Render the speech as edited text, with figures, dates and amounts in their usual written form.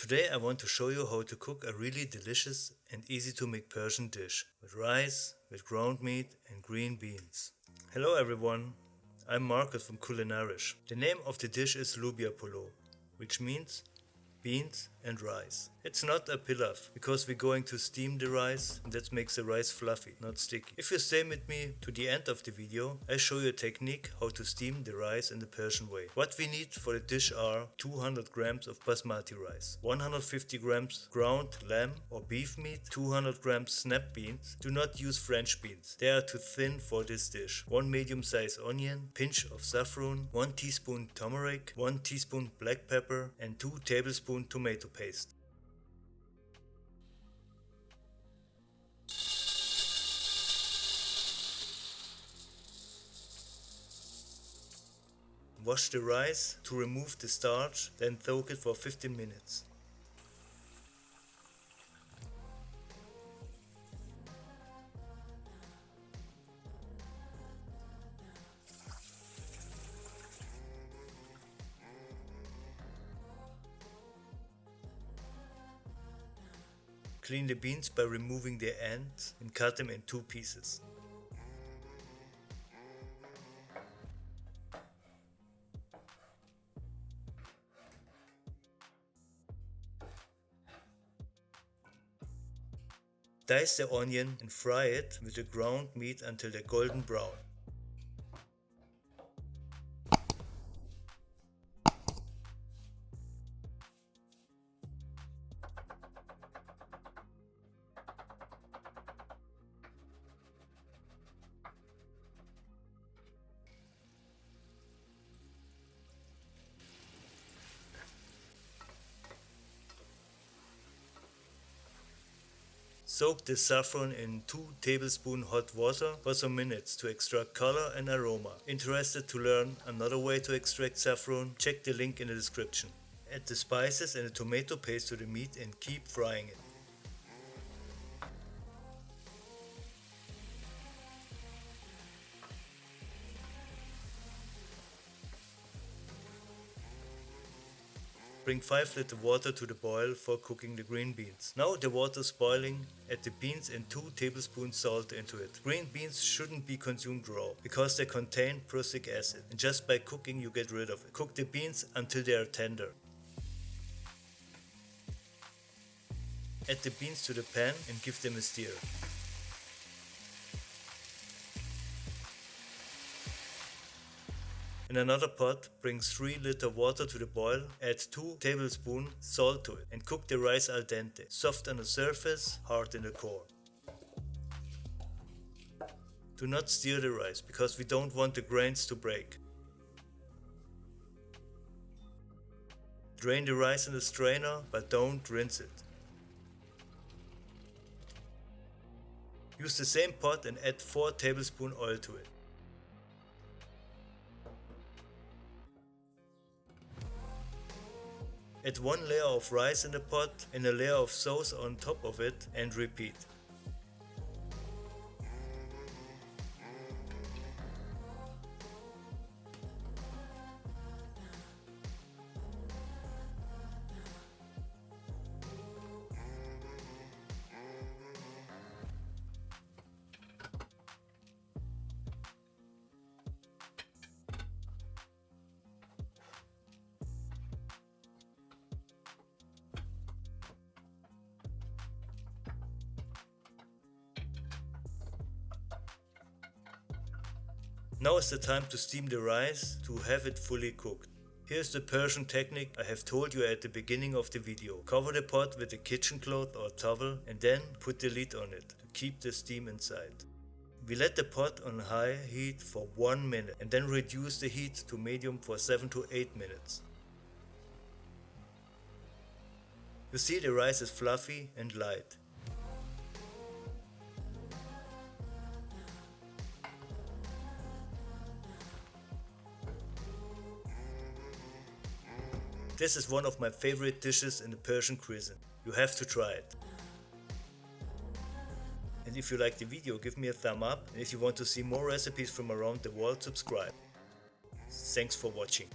Today I want to show you how to cook a really delicious and easy to make Persian dish with rice, with ground meat and green beans. Hello everyone, I'm Marcus from Culinarisch. The name of the dish is Lubia Polo, which means beans and rice. It's not a pilaf, because we're going to steam the rice and that makes the rice fluffy, not sticky. If you stay with me to the end of the video, I show you a technique how to steam the rice in the Persian way. What we need for the dish are 200 grams of basmati rice, 150 grams ground lamb or beef meat, 200 grams snap beans. Do not use French beans, they are too thin for this dish. 1 medium-sized onion, pinch of saffron, 1 teaspoon turmeric, 1 teaspoon black pepper and 2 tablespoons tomato paste. Wash the rice to remove the starch, then soak it for 15 minutes. Clean the beans by removing their ends and cut them in 2 pieces. Dice the onion and fry it with the ground meat until they're golden brown. Soak the saffron in 2 tablespoons hot water for some minutes to extract color and aroma. Interested to learn another way to extract saffron? Check the link in the description. Add the spices and the tomato paste to the meat and keep frying it. Bring 5 liters water to the boil for cooking the green beans. Now the water is boiling, add the beans and 2 tablespoons salt into it. Green beans shouldn't be consumed raw, because they contain prussic acid, and just by cooking you get rid of it. Cook the beans until they are tender. Add the beans to the pan and give them a stir. In another pot, bring 3 liters water to the boil, add 2 tablespoons salt to it and cook the rice al dente, soft on the surface, hard in the core. Do not stir the rice, because we don't want the grains to break. Drain the rice in the strainer, but don't rinse it. Use the same pot and add 4 tablespoons oil to it. Add 1 layer of rice in the pot and a layer of sauce on top of it and repeat. Now is the time to steam the rice to have it fully cooked. Here's the Persian technique I have told you at the beginning of the video. Cover the pot with a kitchen cloth or towel and then put the lid on it to keep the steam inside. We let the pot on high heat for 1 minute and then reduce the heat to medium for 7 to 8 minutes. You see, the rice is fluffy and light. This is one of my favorite dishes in the Persian cuisine. You have to try it. And if you like the video, give me a thumb up, and if you want to see more recipes from around the world, subscribe. Thanks for watching.